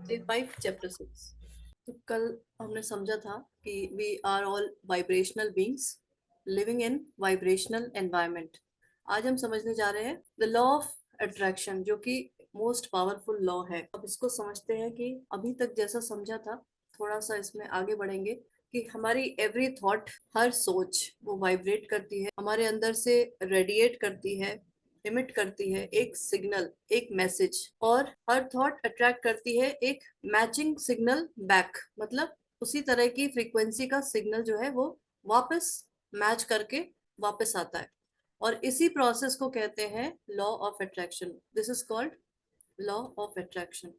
Day 5 chapter 6। तो कल हमने समझा था कि we are all vibrational beings living in vibrational environment. आज हम समझने जा रहे हैं द लॉ ऑफ अट्रैक्शन, जो कि मोस्ट पावरफुल लॉ है। अब इसको समझते हैं कि अभी तक जैसा समझा था, थोड़ा सा इसमें आगे बढ़ेंगे कि हमारी एवरी थॉट, हर सोच वो वाइब्रेट करती है, हमारे अंदर से रेडिएट करती है, इमिट करती है एक सिग्नल, एक मैसेज, और हर थॉट अट्रैक्ट करती है एक मैचिंग सिग्नल बैक। मतलब उसी तरह की फ्रीक्वेंसी का सिग्नल जो है वो वापस मैच करके वापस आता है, और इसी प्रोसेस को कहते हैं law of attraction. This is called law of attraction.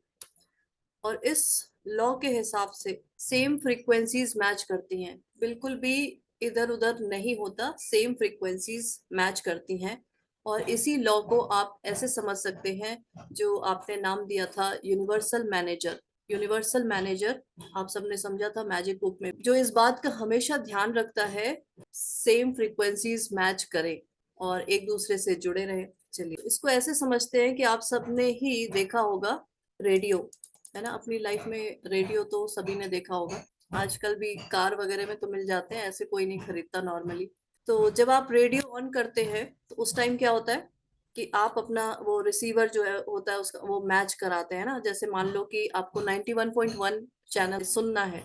और इस लॉ के हिसाब से सेम फ्रीक्वेंसीज मैच करती हैं, बिल्कुल भी इधर उधर नहीं होता, सेम फ्रीक्वेंसीज मैच करती हैं। और इसी लॉ को आप ऐसे समझ सकते हैं, जो आपने नाम दिया था यूनिवर्सल मैनेजर। यूनिवर्सल मैनेजर आप सबने समझा था मैजिक बुक में, जो इस बात का हमेशा ध्यान रखता है सेम फ्रीक्वेंसीज मैच करें और एक दूसरे से जुड़े रहे। चलिए इसको ऐसे समझते हैं कि आप सबने ही देखा होगा रेडियो, है ना। अपनी लाइफ में रेडियो तो सभी ने देखा होगा, आजकल भी कार वगैरह में तो मिल जाते हैं, ऐसे कोई नहीं खरीदता नॉर्मली। तो जब आप रेडियो ऑन करते हैं तो उस टाइम क्या होता है कि आप अपना वो रिसीवर जो है होता है उसका वो मैच कराते हैं ना। जैसे मान लो कि आपको 91.1 चैनल सुनना है,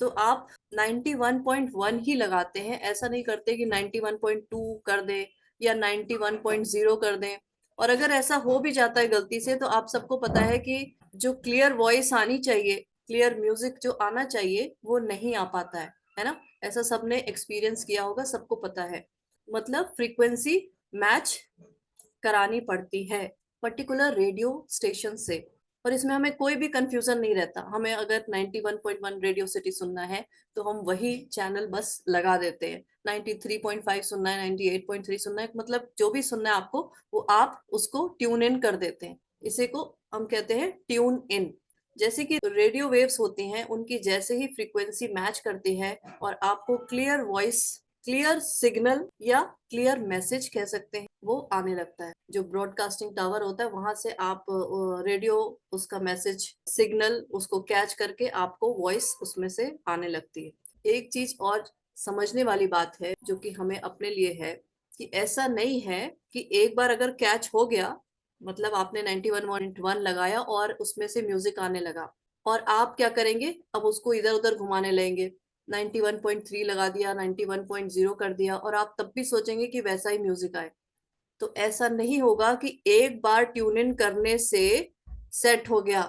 तो आप 91.1 ही लगाते हैं, ऐसा नहीं करते कि 91.2 कर दें या 91.0 कर दें। और अगर ऐसा हो भी जाता है गलती से, तो आप सबको पता है कि जो क्लियर वॉइस आनी चाहिए, क्लियर म्यूजिक जो आना चाहिए, वो नहीं आ पाता है ना। ऐसा सबने एक्सपीरियंस किया होगा, सबको पता है। मतलब फ्रीक्वेंसी मैच करानी पड़ती है पर्टिकुलर रेडियो स्टेशन से। और इसमें हमें कोई भी कंफ्यूजन नहीं रहता। हमें अगर 91.1 रेडियो सिटी सुनना है तो हम वही चैनल बस लगा देते हैं। 93.5 सुनना है, 98.3 सुनना है, मतलब जो भी सुनना है आपको, वो आप उसको ट्यून इन कर देते हैं। इसी को हम कहते हैं ट्यून इन। जैसे कि रेडियो वेव्स होती हैं, उनकी जैसे ही फ्रीक्वेंसी मैच करती है और आपको क्लियर वॉइस, क्लियर सिग्नल या क्लियर मैसेज कह सकते हैं, वो आने लगता है। जो ब्रॉडकास्टिंग टावर होता है वहां से आप रेडियो, उसका मैसेज सिग्नल उसको कैच करके आपको वॉइस उसमें से आने लगती है। एक चीज और समझने वाली बात है जो कि हमें अपने लिए है, कि ऐसा नहीं है कि एक बार अगर कैच हो गया, मतलब आपने 91.1 लगाया और उसमें से म्यूजिक आने लगा, और आप क्या करेंगे, अब उसको इधर उधर घुमाने लगेंगे, 91.3 लगा दिया, 91.0 कर दिया, और आप तब भी सोचेंगे कि वैसा ही म्यूजिक आए। तो ऐसा नहीं होगा कि एक बार ट्यून इन करने से सेट हो गया।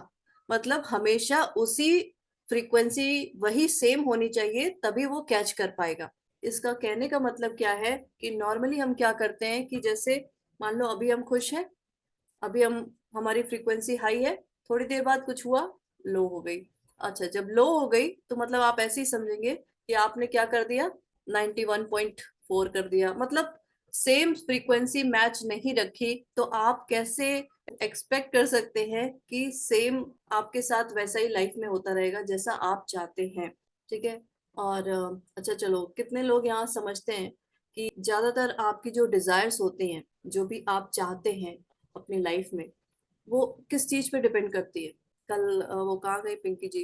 मतलब हमेशा उसी फ्रीक्वेंसी वही सेम होनी चाहिए, तभी वो कैच कर पाएगा। इसका कहने का मतलब क्या है कि नॉर्मली हम क्या करते हैं कि जैसे मान लो अभी हम खुश हैं, अभी हम, हमारी फ्रीक्वेंसी हाई है, थोड़ी देर बाद कुछ हुआ, लो हो गई। अच्छा, जब लो हो गई तो मतलब आप ऐसे ही समझेंगे कि आपने क्या कर दिया, 91.4 कर दिया। मतलब सेम फ्रीक्वेंसी मैच नहीं रखी, तो आप कैसे एक्सपेक्ट कर सकते हैं कि सेम आपके साथ वैसा ही लाइफ में होता रहेगा जैसा आप चाहते हैं। ठीक है। और अच्छा चलो, कितने लोग यहाँ समझते हैं कि ज्यादातर आपकी जो डिजायर्स होती हैं, जो भी आप चाहते हैं अपनी लाइफ में, वो किस चीज पे डिपेंड करती है। कल वो कहाँ गई पिंकी जी,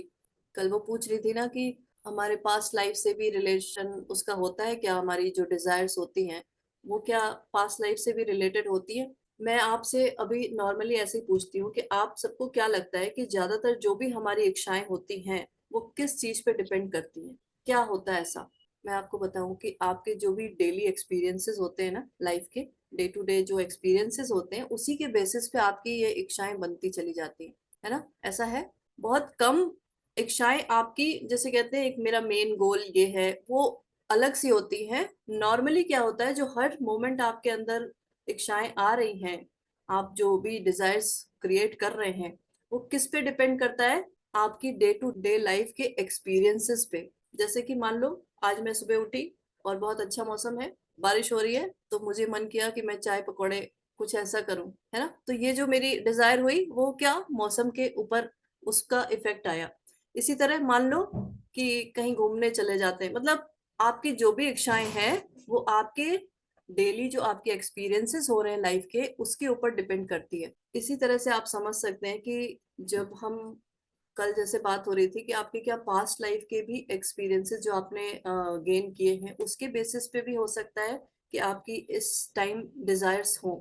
कल वो पूछ रही थी ना कि हमारे पास्ट लाइफ से भी रिलेशन उसका होता है क्या, हमारी जो डिजायर्स होती हैं वो क्या पास्ट लाइफ से भी रिलेटेड होती है। मैं आपसे अभी नॉर्मली ऐसे ही पूछती हूँ कि आप सबको क्या लगता है कि ज्यादातर जो भी हमारी इच्छाएं होती हैं वो किस चीज पे डिपेंड करती हैं, क्या होता है ऐसा। मैं आपको बताऊं कि आपके जो भी डेली एक्सपीरियंसेस होते हैं ना, लाइफ के डे टू डे जो एक्सपीरियंसेस होते हैं, उसी के बेसिस पे आपकी ये इच्छाएं बनती चली जाती है ना। ऐसा है, बहुत कम इच्छाएं आपकी, जैसे कहते हैं एक मेरा मेन गोल ये है, वो अलग सी होती हैं। नॉर्मली क्या होता है, जो हर मोमेंट आपके अंदर इच्छाएं आ रही हैं, आप जो भी डिजायर्स क्रिएट कर रहे हैं, वो किस पे डिपेंड करता है, आपकी डे टू डे लाइफ के एक्सपीरियंसेस पे। जैसे कि मान लो आज मैं सुबह उठी और बहुत अच्छा मौसम है, बारिश हो रही है, तो मुझे मन किया कि मैं चाय पकौड़े कुछ ऐसा करूं, है ना। तो ये जो मेरी डिजायर हुई वो क्या, मौसम के ऊपर उसका इफेक्ट आया। इसी तरह मान लो कि कहीं घूमने चले जाते हैं, मतलब आपकी जो भी इच्छाएं हैं वो आपके डेली जो आपके एक्सपीरियंसेस हो रहे हैं लाइफ के, उसके ऊपर डिपेंड करती है। इसी तरह से आप समझ सकते हैं कि जब हम कल जैसे बात हो रही थी कि आपके क्या पास्ट लाइफ के भी एक्सपीरियंसेस जो आपने गेन किए हैं उसके बेसिस पे भी हो सकता है कि आपकी इस टाइम डिजायर्स हो।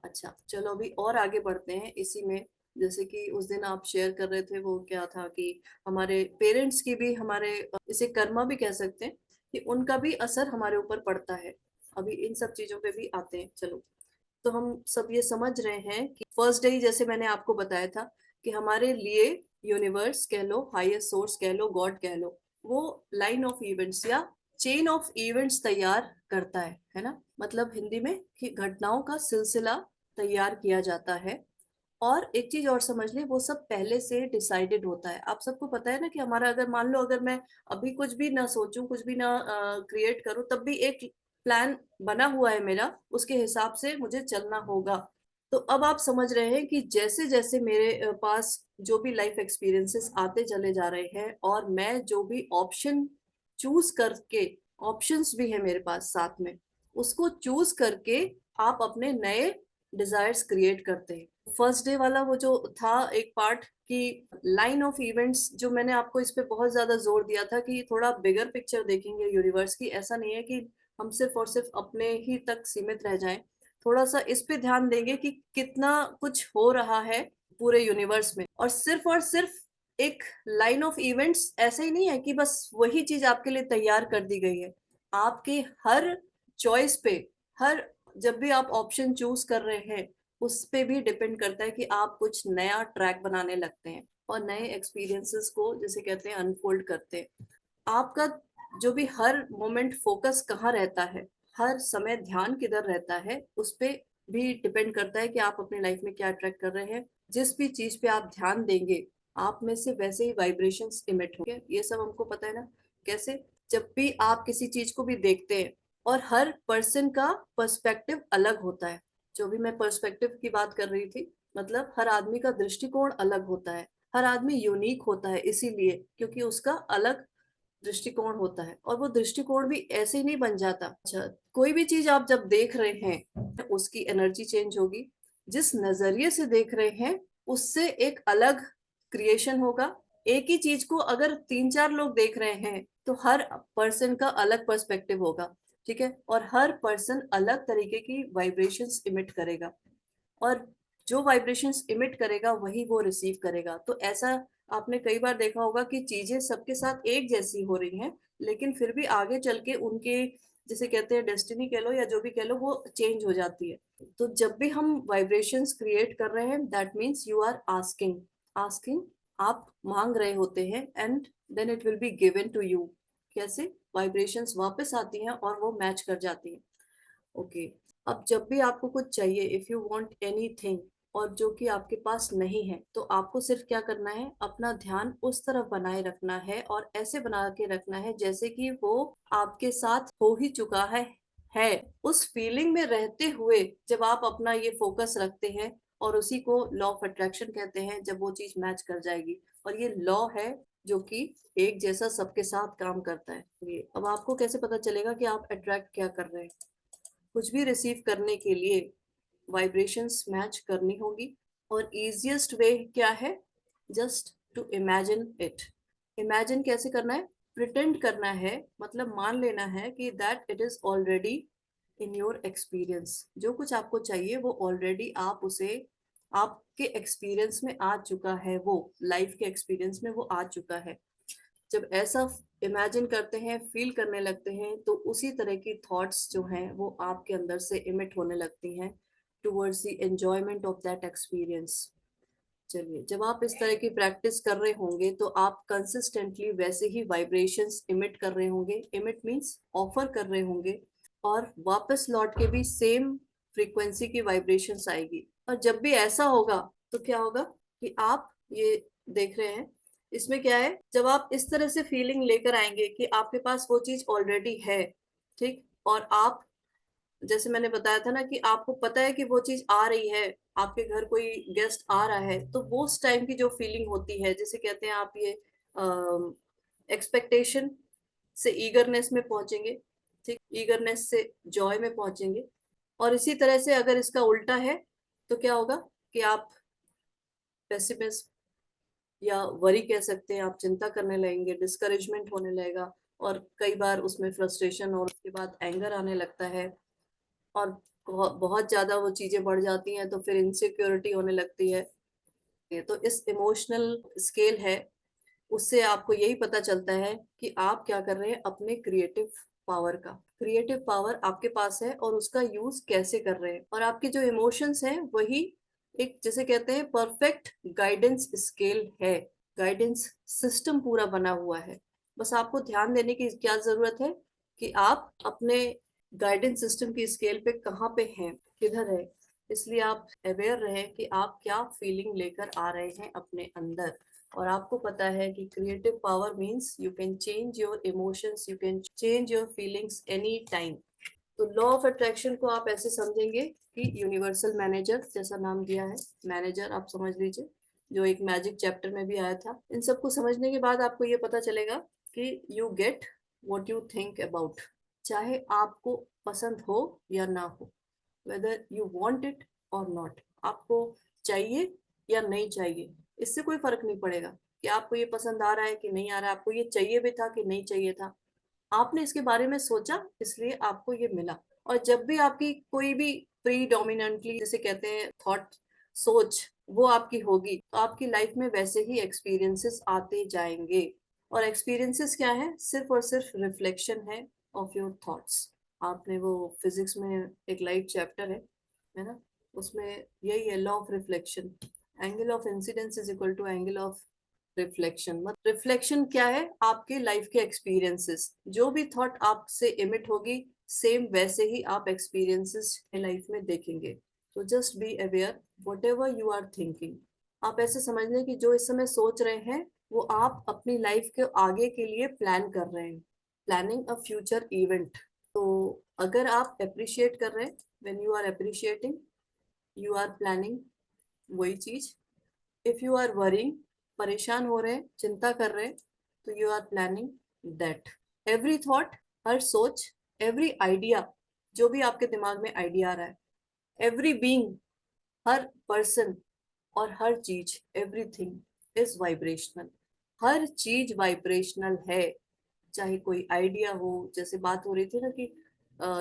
अच्छा चलो अभी और आगे बढ़ते हैं इसी में। जैसे कि उस दिन आप शेयर कर रहे थे वो क्या था कि हमारे पेरेंट्स की भी हमारे इसे कर्मा भी कह सकते हैं कि उनका भी असर हमारे ऊपर पड़ता है। अभी इन सब चीजों पे भी आते हैं चलो। तो हम सब ये समझ रहे हैं कि फर्स्ट डे जैसे मैंने आपको बताया था कि हमारे लिए यूनिवर्स कह लो, हाईएस्ट सोर्स कह लो, गॉड कह लो, वो लाइन ऑफ इवेंट्स या चेन ऑफ इवेंट्स तैयार करता है ना। मतलब हिंदी में कि घटनाओं का सिलसिला तैयार किया जाता है। और एक चीज और समझ ले, वो सब पहले से डिसाइडेड होता है। आप सबको पता है ना कि हमारा अगर मान लो अगर मैं अभी कुछ भी ना सोचूं, कुछ भी ना क्रिएट करूं, तब भी एक प्लान बना हुआ है मेरा, उसके हिसाब से मुझे चलना होगा। तो अब आप समझ रहे हैं कि जैसे जैसे मेरे पास जो भी लाइफ एक्सपीरियंसेस आते चले जा रहे हैं और मैं जो भी ऑप्शन चूज करके, ऑप्शंस भी है मेरे पास साथ में, उसको चूज करके आप अपने नए डिजायर्स क्रिएट करते हैं। फर्स्ट डे वाला वो जो था एक पार्ट की लाइन ऑफ इवेंट्स, जो मैंने आपको इस पे बहुत ज्यादा जोर दिया था कि थोड़ा बिगर पिक्चर देखेंगे यूनिवर्स की। ऐसा नहीं है कि हम सिर्फ और सिर्फ अपने ही तक सीमित रह जाएं। थोड़ा सा इस पे ध्यान देंगे कि कितना कुछ हो रहा है पूरे यूनिवर्स में। और सिर्फ एक लाइन ऑफ इवेंट्स ऐसे ही नहीं है कि बस वही चीज आपके लिए तैयार कर दी गई है। आपके हर चॉइस पे, हर जब भी आप ऑप्शन चूज कर रहे हैं, उस पे भी डिपेंड करता है कि आप कुछ नया ट्रैक बनाने लगते हैं और नए एक्सपीरियंसेस को जैसे कहते हैं अनफोल्ड करते हैं। आपका जो भी हर मोमेंट फोकस कहाँ रहता है, हर समय ध्यान किधर रहता है, उस पे भी डिपेंड करता है कि आप अपनी लाइफ में क्या अट्रैक्ट कर रहे हैं। जिस भी चीज पे आप ध्यान देंगे, आप में से वैसे ही वाइब्रेशंस इमिट होंगे। ये सब हमको पता है ना कैसे। जब भी आप किसी चीज को भी देखते हैं, और हर पर्सन का पर्सपेक्टिव अलग होता है। जो भी मैं पर्सपेक्टिव की बात कर रही थी, मतलब हर आदमी का दृष्टिकोण अलग होता है। हर आदमी यूनिक होता है इसीलिए क्योंकि उसका अलग दृष्टिकोण होता है, और वो दृष्टिकोण भी ऐसे ही नहीं बन जाता। अच्छा, कोई भी चीज आप जब देख रहे हैं उसकी एनर्जी चेंज होगी। जिस नजरिए से देख रहे हैं उससे एक अलग क्रिएशन होगा। एक ही चीज को अगर तीन चार लोग देख रहे हैं तो हर पर्सन का अलग पर्सपेक्टिव होगा। ठीक है, और हर पर्सन अलग तरीके की वाइब्रेशंस इमिट करेगा, और जो वाइब्रेशंस इमिट करेगा वही वो रिसीव करेगा। तो ऐसा आपने कई बार देखा होगा कि चीजें सबके साथ एक जैसी हो रही हैं, लेकिन फिर भी आगे चल के उनके, जिसे कहते हैं डेस्टिनी कह लो या जो भी कह लो, वो चेंज हो जाती है। तो जब भी हम वाइब्रेशंस क्रिएट कर रहे हैं, that means you are asking. Asking, आप मांग रहे होते हैं, and then it will be given to you. कैसे वाइब्रेशंस वापस आती हैं और वो मैच कर जाती हैं। ओके। अब जब भी आपको कुछ चाहिए, इफ यू वांट एनीथिंग, और जो कि आपके पास नहीं है, तो आपको सिर्फ क्या करना है, अपना ध्यान उस तरफ बनाए रखना है और ऐसे बना के रखना है जैसे कि वो आपके साथ हो ही चुका है। उस फीलिंग में रहते हुए जब आप अपना ये फोकस रखते हैं, और उसी को लॉ ऑफ अट्रैक्शन कहते हैं, जब वो चीज मैच कर जाएगी। और ये लॉ है जो कि एक जैसा सबके साथ काम करता है। ये अब आपको कैसे पता चलेगा कि आप अट्रैक्ट क्या कर रहे हैं। कुछ भी रिसीव करने के लिए वाइब्रेशंस मैच करनी होगी। और इजिएस्ट वे क्या है, just to imagine it. Imagine कैसे करना है, प्रिटेंड करना है, मतलब मान लेना है कि that it is already in your experience. जो कुछ आपको चाहिए वो ऑलरेडी आप उसे, आपके एक्सपीरियंस में आ चुका है, वो लाइफ के एक्सपीरियंस में वो आ चुका है। जब ऐसा इमेजिन करते हैं, फील करने लगते हैं, तो उसी तरह की थॉट्स जो हैं वो आपके अंदर से इमिट होने लगती हैं towards the enjoyment of that experience. चलिए, जब आप इस तरह की प्रैक्टिस कर रहे होंगे तो आप कंसिस्टेंटली वैसे ही वाइब्रेशंस इमिट कर रहे होंगे। इमिट मीन्स ऑफर कर रहे होंगे, और वापस लौट के भी सेम फ्रीक्वेंसी की वाइब्रेशंस आएगी। और जब भी ऐसा होगा तो क्या होगा कि आप ये देख रहे हैं, इसमें क्या है, जब आप इस तरह से फीलिंग लेकर आएंगे कि आपके पास वो चीज ऑलरेडी है, ठीक, और आप, जैसे मैंने बताया था ना कि आपको पता है कि वो चीज आ रही है, आपके घर कोई गेस्ट आ रहा है, तो वो उस टाइम की जो फीलिंग होती है, जिसे कहते हैं आप ये एक्सपेक्टेशन से ईगरनेस में पहुंचेंगे। ठीक, ईगरनेस से जॉय में पहुंचेंगे। और इसी तरह से अगर इसका उल्टा है तो क्या होगा कि आप पेसिमिज्म या वरी कह सकते हैं, आप चिंता करने लगेंगे, डिस्करेजमेंट होने लगेगा, और कई बार उसमें फ्रस्ट्रेशन और उसके बाद एंगर आने लगता है, और बहुत ज्यादा वो चीजें बढ़ जाती हैं तो फिर इनसिक्योरिटी होने लगती है। तो इस इमोशनल स्केल है, उससे आपको यही पता चलता है कि आप क्या कर रहे हैं अपने क्रिएटिव पावर का। क्रिएटिव पावर आपके पास है और उसका यूज कैसे कर रहे हैं, और आपके जो इमोशंस हैं वही एक, जैसे कहते हैं, परफेक्ट गाइडेंस स्केल है। गाइडेंस सिस्टम पूरा बना हुआ है। बस आपको ध्यान देने की क्या जरूरत है कि आप अपने गाइडेंस सिस्टम की स्केल पे कहाँ पे हैं, किधर है। इसलिए आप अवेयर रहें कि आप क्या फीलिंग लेकर आ रहे हैं अपने अंदर। और आपको पता है कि creative power means you can change your emotions, you can change your feelings any time. तो लॉ ऑफ अट्रैक्शन को आप ऐसे समझेंगे कि यूनिवर्सल मैनेजर, जैसा नाम दिया है, मैनेजर आप समझ लीजिए, जो एक मैजिक चैप्टर में भी आया था। इन सबको समझने के बाद आपको ये पता चलेगा कि you get what you think about, चाहे आपको पसंद हो या ना हो, वेदर यू वांट इट और नॉट, आपको चाहिए या नहीं चाहिए, इससे कोई फर्क नहीं पड़ेगा कि आपको ये पसंद आ रहा है कि नहीं आ रहा है, आपको ये चाहिए भी था कि नहीं चाहिए था, आपने इसके बारे में सोचा इसलिए आपको ये मिला। और जब भी आपकी कोई भी प्रीडोमिनेंटली, जैसे कहते हैं, थॉट, सोच, वो आपकी होगी तो आपकी लाइफ में वैसे ही एक्सपीरियंसेस आते जाएंगे। और एक्सपीरियंसेस क्या है, सिर्फ और सिर्फ रिफ्लेक्शन है ऑफ योर थॉट्स। आपने वो फिजिक्स में एक लाइट चैप्टर है ना, उसमें यही है, law of reflection. Angle of incidence is equal to angle of reflection. मतलब रिफ्लेक्शन क्या है, आपके लाइफ के एक्सपीरियंसेस, जो भी थॉट आपसे इमिट होगी सेम वैसे ही आप एक्सपीरियंसेस लाइफ में देखेंगे। तो just be aware whatever you are thinking. आप ऐसे समझ लें कि जो इस समय सोच रहे हैं वो आप अपनी लाइफ के आगे के लिए प्लान कर रहे हैं, प्लानिंग अ फ्यूचर इवेंट। तो अगर आप अप्रिशिएट कर रहे हैं, when you are appreciating, you are planning वही चीज। इफ यू आर वरिंग, परेशान हो रहे हैं, चिंता कर रहे हैं, तो you are planning that. Every thought, हर सोच, एवरी आइडिया, जो भी आपके दिमाग में आइडिया आ रहा है, एवरी बीइंग, हर पर्सन और हर चीज, एवरीथिंग इज वाइब्रेशनल। हर चीज वाइब्रेशनल है। चाहे कोई आइडिया हो, जैसे बात हो रही थी ना कि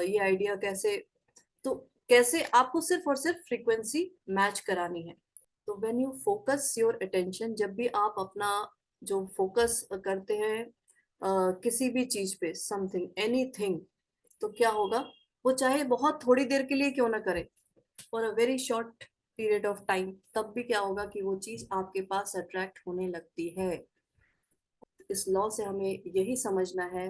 ये आइडिया कैसे, तो कैसे आपको सिर्फ और सिर्फ फ्रीक्वेंसी मैच करानी है। तो when you focus your attention, जब भी आप अपना जो फोकस करते हैं किसी भी चीज पे, समथिंग, एनीथिंग, तो क्या होगा, वो चाहे बहुत थोड़ी देर के लिए क्यों ना करे, for a very short period of time, तब भी क्या होगा कि वो चीज आपके पास अट्रैक्ट होने लगती है। इस लॉ से हमें यही समझना है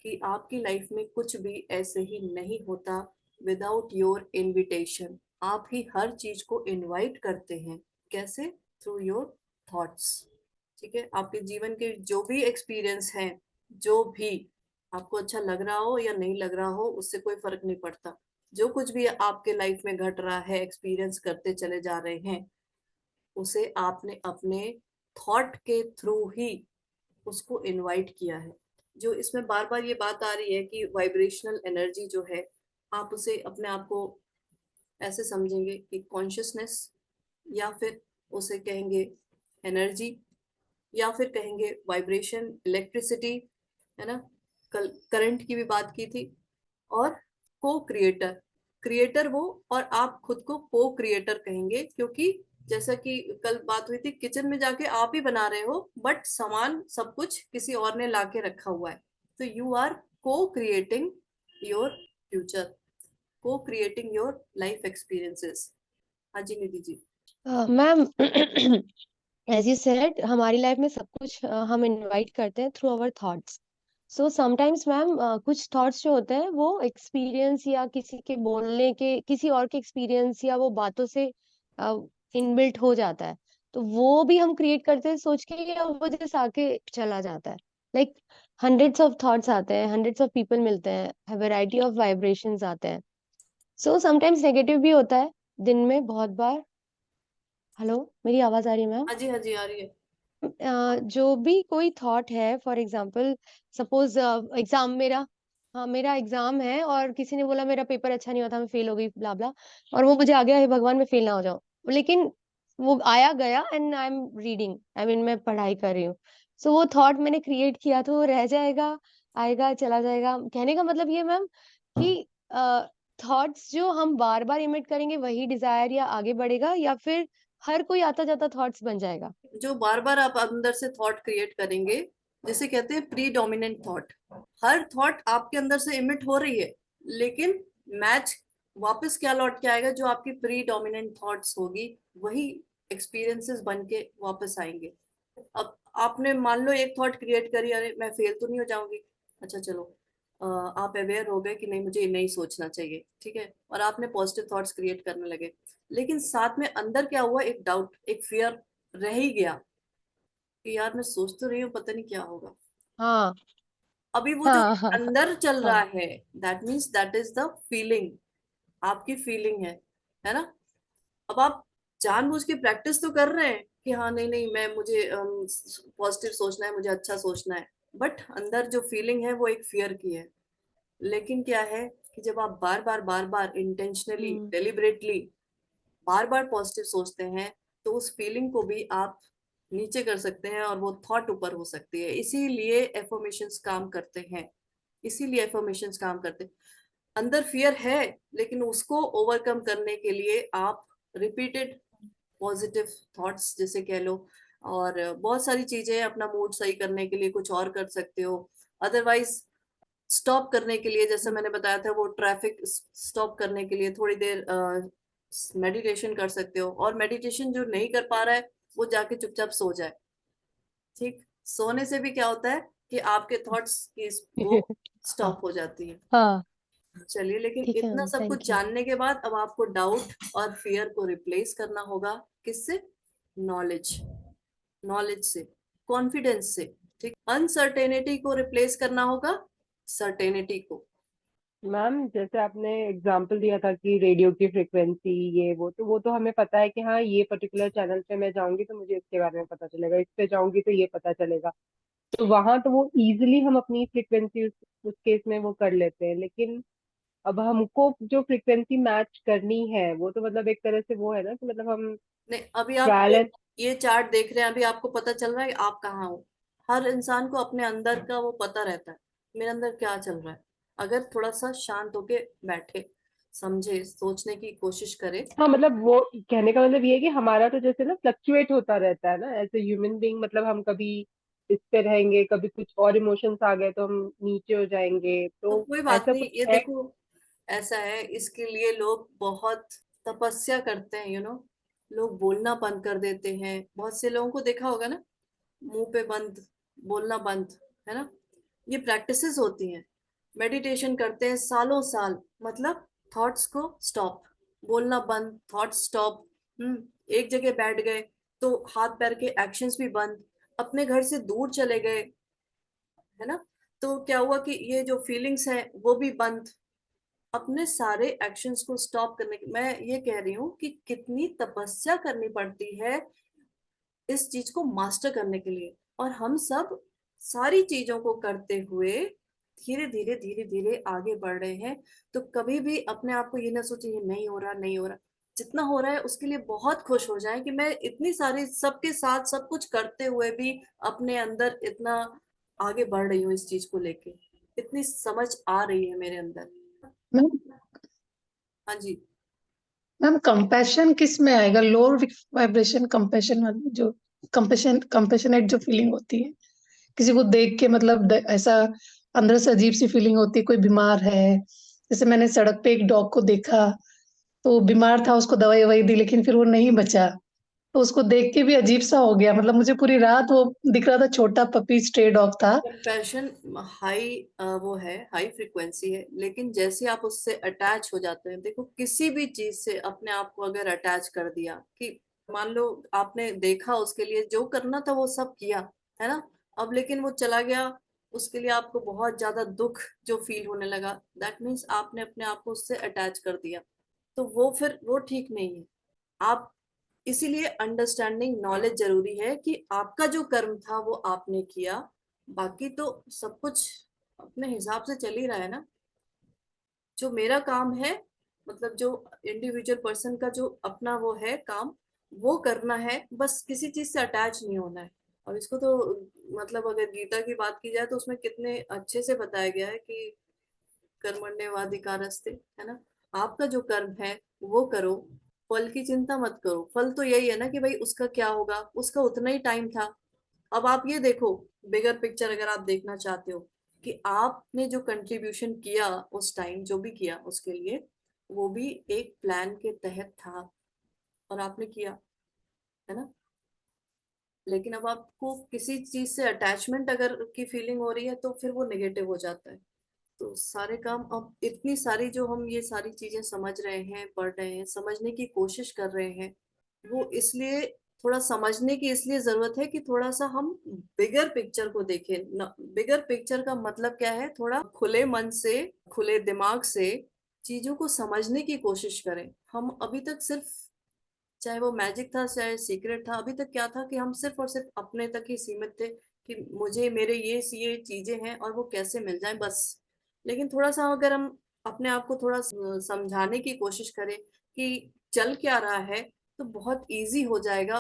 कि आपकी लाइफ में कुछ भी ऐसे ही नहीं होता विदाउट योर इनविटेशन। आप ही हर चीज को इनवाइट करते हैं। कैसे? Through your thoughts. ठीक है, आपके जीवन के जो भी एक्सपीरियंस हैं, जो भी आपको अच्छा लग रहा हो या नहीं लग रहा हो, उससे कोई फर्क नहीं पड़ता। जो कुछ भी आपके लाइफ में घट रहा है, एक्सपीरियंस करते चले जा रहे हैं, उसे आपने अपने थॉट के थ्रू ही उसको इनवाइट किया है। जो इसमें बार बार ये बात आ रही है कि वाइब्रेशनल एनर्जी जो है, आप उसे अपने आप को ऐसे समझेंगे कि कॉन्शियसनेस, या फिर उसे कहेंगे एनर्जी, या फिर कहेंगे वाइब्रेशन, इलेक्ट्रिसिटी, है ना। कल करंट की भी बात की थी। और को क्रिएटर, क्रिएटर वो, और आप खुद को को क्रिएटर कहेंगे, क्योंकि जैसा कि कल बात हुई थी, किचन में जाके आप ही बना रहे हो बट सामान सब कुछ किसी और ने लाके रखा हुआ है। तो you are co creating your future, co creating your life experiences. हाँ जी Nidhi ji. Ma'am as you said हमारी लाइफ में सब कुछ हम इनवाइट करते हैं through our thoughts. So sometimes ma'am कुछ थॉट्स जो होते हैं वो एक्सपीरियंस या किसी के बोलने के, किसी और के एक्सपीरियंस या वो बातों से इनबिल्ट हो जाता है। तो वो भी हम क्रिएट करते हैं सोच के, या वो जैसे आके चला जाता है। लाइक हंड्रेड्स ऑफ थॉट्स आते हैं, हंड्रेड्स ऑफ पीपल मिलते हैं, वैरायटी ऑफ वाइब्रेशंस आते हैं। सो समटाइम्स नेगेटिव भी होता है दिन में बहुत बार। हेलो, मेरी आवाज आ रही है मैम? हाँ जी, हाँ जी, आ रही है। जो भी कोई थॉट है, फॉर एग्जांपल सपोज एग्जाम मेरा, हाँ मेरा एग्जाम है और किसी ने बोला मेरा पेपर अच्छा नहीं हुआ था, मैं फेल हो गई, ब्ला ब्ला, और वो मुझे आ गया है भगवान मैं फेल ना हो जाऊं। लेकिन वो आया गया and I am reading, I mean मैं पढ़ाई कर रही हूँ। सो वो थॉट मैंने क्रिएट किया तो वो रह जाएगा, आएगा चला जाएगा। कहने का मतलब ये मैम कि थॉट्स जो हम बार बार इमिट करेंगे वही डिजायर या आगे बढ़ेगा, या फिर हर कोई आता जाता थॉट्स बन जाएगा? जो बार बार आप अंदर से थॉट क्रिएट करेंगे, जिसे कहते हैं प्री डोमिनेंट थॉट, हर थॉट आपके अंदर से इमिट हो रही है, लेकिन मैच वापस क्या लौट के आएगा, जो आपकी प्री डोमिनेंट थॉट्स होगी वही एक्सपीरियंसेस बन के वापस आएंगे। अब आपने मान लो एक थॉट क्रिएट करी, अरे मैं फेल तो नहीं हो जाऊंगी, अच्छा चलो, आप अवेयर हो गए कि नहीं मुझे नहीं सोचना चाहिए, ठीक है, और आपने पॉजिटिव थॉट्स क्रिएट करने लगे, लेकिन साथ में अंदर क्या हुआ, एक डाउट, एक फियर रह ही गया कि यार मैं सोच तो रही हूँ पता नहीं क्या होगा। हाँ अभी वो जो हाँ हाँ अंदर चल रहा हाँ। है, that means that is the feeling, आपकी फीलिंग है ना। अब आप जानबूझ के प्रैक्टिस तो कर रहे हैं कि हाँ नहीं नहीं मैं मुझे पॉजिटिव सोचना है, मुझे अच्छा सोचना है, बट अंदर जो फीलिंग है वो एक फियर की है। लेकिन क्या है कि जब आप बार बार इंटेंशनली हम्म। डेलिबरेटली बार बार पॉजिटिव सोचते हैं, तो उस फीलिंग को भी आप नीचे कर सकते हैं और वो थॉट ऊपर हो सकती है। इसीलिए एफर्मेशंस काम करते हैं, इसीलिए एफर्मेशंस काम करते हैं। अंदर फियर है, लेकिन उसको ओवरकम करने के लिए आप रिपीटेड पॉजिटिव थॉट्स जैसे कह लो, और बहुत सारी चीजें, अपना मूड सही करने के लिए कुछ और कर सकते हो। अदरवाइज स्टॉप करने के लिए, जैसे मैंने बताया था, वो ट्रैफिक स्टॉप करने के लिए थोड़ी देर मेडिटेशन कर सकते हो, और मेडिटेशन जो नहीं कर पा रहा है वो जाके चुपचाप सो जाए। ठीक, सोने से भी क्या होता है कि आपके थॉट्स की वो हाँ स्टॉप हो जाती है। हाँ। चलिए, लेकिन ठीक है इतना मैम, सब कुछ थैंक यू। जानने के बाद अब आपको डाउट और फियर को रिप्लेस करना होगा, किससे, नॉलेज, नॉलेज से, कॉन्फिडेंस से, ठीक, अनसर्टेनिटी को रिप्लेस करना होगा सर्टेनिटी को। मैम जैसे आपने एग्जाम्पल दिया था कि रेडियो की फ्रिक्वेंसी, ये वो तो हमें पता है कि हाँ ये पर्टिकुलर चैनल पे मैं जाऊंगी तो मुझे इसके बारे में पता चलेगा, इस पे जाऊंगी तो ये पता चलेगा। तो वहां तो वो इजीली हम अपनी फ्रिक्वेंसी उस केस में वो कर लेते हैं। लेकिन अब हमको जो फ्रिक्वेंसी मैच करनी है वो तो मतलब एक तरह से वो है ना कि मतलब हम नहीं, अभी आप ट्रायल एंड। ये चार्ट देख रहे हैं, अभी आपको पता चल रहा है कि आप कहाँ हो। हर इंसान को अपने अंदर का वो पता रहता है, मेरे अंदर क्या चल रहा है। अगर थोड़ा सा शांत होके बैठे, समझे, सोचने की कोशिश करे। हाँ मतलब वो कहने का मतलब ये है कि हमारा तो जैसे ना फ्लक्चुएट होता रहता है ना एज ए ह्यूमन बीइंग, मतलब हम कभी इस पे रहेंगे, कभी कुछ और इमोशंस आ गए तो हम नीचे हो जाएंगे, तो तो कोई बात ऐसा नहीं, कुछ ये है। देखो, ऐसा है, इसके लिए लोग बहुत तपस्या करते हैं, लोग बोलना बंद कर देते हैं। बहुत से लोगों को देखा होगा ना, मुंह पे बंद, बोलना बंद, है ना। ये प्रैक्टिसेस होती हैं, मेडिटेशन करते हैं सालों साल, मतलब थॉट्स को स्टॉप, बोलना बंद, थॉट्स स्टॉप। एक जगह बैठ गए तो हाथ पैर के एक्शंस भी बंद, अपने घर से दूर चले गए, है ना, तो क्या हुआ कि ये जो फीलिंग्स हैं वो भी बंद। अपने सारे एक्शंस को स्टॉप करने की, मैं ये कह रही हूँ कि कितनी तपस्या करनी पड़ती है इस चीज को मास्टर करने के लिए, और हम सब सारी चीजों को करते हुए धीरे धीरे आगे बढ़ रहे हैं। तो कभी भी अपने आप को ये ना सोचे ये नहीं हो रहा, नहीं हो रहा। जितना हो रहा है उसके लिए बहुत खुश हो जाए कि मैं इतनी सारी सबके साथ सब कुछ करते हुए भी अपने अंदर इतना आगे बढ़ रही हूँ, इस चीज को लेके इतनी समझ आ रही है मेरे अंदर। मैम हाँ जी। मैम कंपैशन किस में आएगा? लोअर वाइब्रेशन कंपैशन वाली जो कंपैशनेट जो फीलिंग होती है, किसी को देख के मतलब ऐसा अंदर से अजीब सी फीलिंग होती है, कोई बीमार है। जैसे मैंने सड़क पे एक डॉग को देखा, तो वो बीमार था, उसको दवाई ववाई दी लेकिन फिर वो नहीं बचा। तो उसको देख के भी अजीब सा हो गया, मतलब मुझे पूरी रात वो दिख रहा था, छोटा पपी स्ट्रे डॉग था। कंपैशन हाई, वो है, हाई फ्रिक्वेंसी है, लेकिन जैसे आप उससे अटैच हो जाते हैं, देखो किसी भी चीज से अपने आप को अगर अटैच कर दिया, कि मान लो आपने देखा, उसके लिए जो करना था वो सब किया, है ना, अब लेकिन वो चला गया, उसके लिए आपको बहुत ज्यादा दुख जो फील होने लगा, दैट मीन्स आपने अपने आप को उससे अटैच कर दिया। तो वो फिर वो ठीक नहीं है। आप, इसीलिए अंडरस्टैंडिंग नॉलेज जरूरी है कि आपका जो कर्म था वो आपने किया, बाकी तो सब कुछ अपने हिसाब से चल ही रहा है ना। जो मेरा काम है, मतलब जो इंडिविजुअल पर्सन का जो अपना वो है काम, वो करना है, बस किसी चीज से अटैच नहीं होना है। और इसको तो मतलब अगर गीता की बात की जाए तो उसमें कितने अच्छे से बताया गया है कि कर्मण्येवाधिकारस्ते, है ना। आपका जो कर्म है वो करो, फल की चिंता मत करो। फल तो यही है ना कि भाई उसका क्या होगा, उसका उतना ही टाइम था। अब आप ये देखो, बिगर पिक्चर अगर आप देखना चाहते हो कि आपने जो कंट्रीब्यूशन किया उस टाइम, जो भी किया उसके लिए, वो भी एक प्लान के तहत था और आपने किया, है ना। लेकिन अब आपको किसी चीज से अटैचमेंट अगर की फीलिंग हो रही है तो फिर वो नेगेटिव हो जाता है। तो सारे काम, अब इतनी सारी जो हम ये सारी चीजें समझ रहे हैं, पढ़ रहे हैं, समझने की कोशिश कर रहे हैं, वो इसलिए थोड़ा समझने की इसलिए जरूरत है कि थोड़ा सा हम बिगर पिक्चर को देखें न। बिगर पिक्चर का मतलब क्या है, थोड़ा खुले मन से, खुले दिमाग से चीजों को समझने की कोशिश करें। हम अभी तक सिर्फ, चाहे वो मैजिक था चाहे सीक्रेट था, अभी तक क्या था कि हम सिर्फ और सिर्फ अपने तक ही सीमित थे कि मुझे मेरे ये चीजें हैं और वो कैसे मिल जाए, बस। लेकिन थोड़ा सा अगर हम अपने आप को थोड़ा समझाने की कोशिश करें कि चल क्या रहा है, तो बहुत इजी हो जाएगा।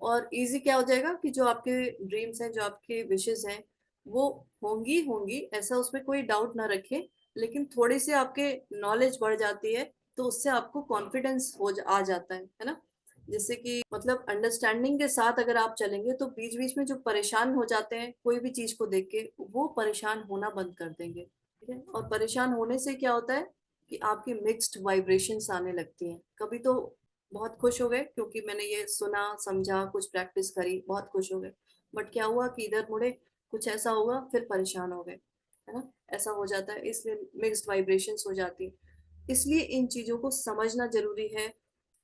और इजी क्या हो जाएगा कि जो आपके ड्रीम्स हैं, जो आपके विशेस हैं, वो होंगी होंगी, ऐसा उसमें कोई डाउट ना रखें। लेकिन थोड़ी सी आपके नॉलेज बढ़ जाती है तो उससे आपको कॉन्फिडेंस आ जाता है ना। जैसे कि मतलब अंडरस्टैंडिंग के साथ अगर आप चलेंगे तो बीच बीच में जो परेशान हो जाते हैं कोई भी चीज को देख के, वो परेशान होना बंद कर देंगे, ठीक है। और परेशान होने से क्या होता है कि आपकी मिक्स्ड वाइब्रेशंस आने लगती हैं। कभी तो बहुत खुश हो गए क्योंकि मैंने ये सुना समझा, कुछ प्रैक्टिस करी, बहुत खुश हो गए। बट क्या हुआ कि इधर मुड़े, कुछ ऐसा होगा, फिर परेशान हो गए, है ना। ऐसा हो जाता है, इसलिए मिक्स्ड वाइब्रेशंस हो जाती है। इसलिए इन चीजों को समझना जरूरी है,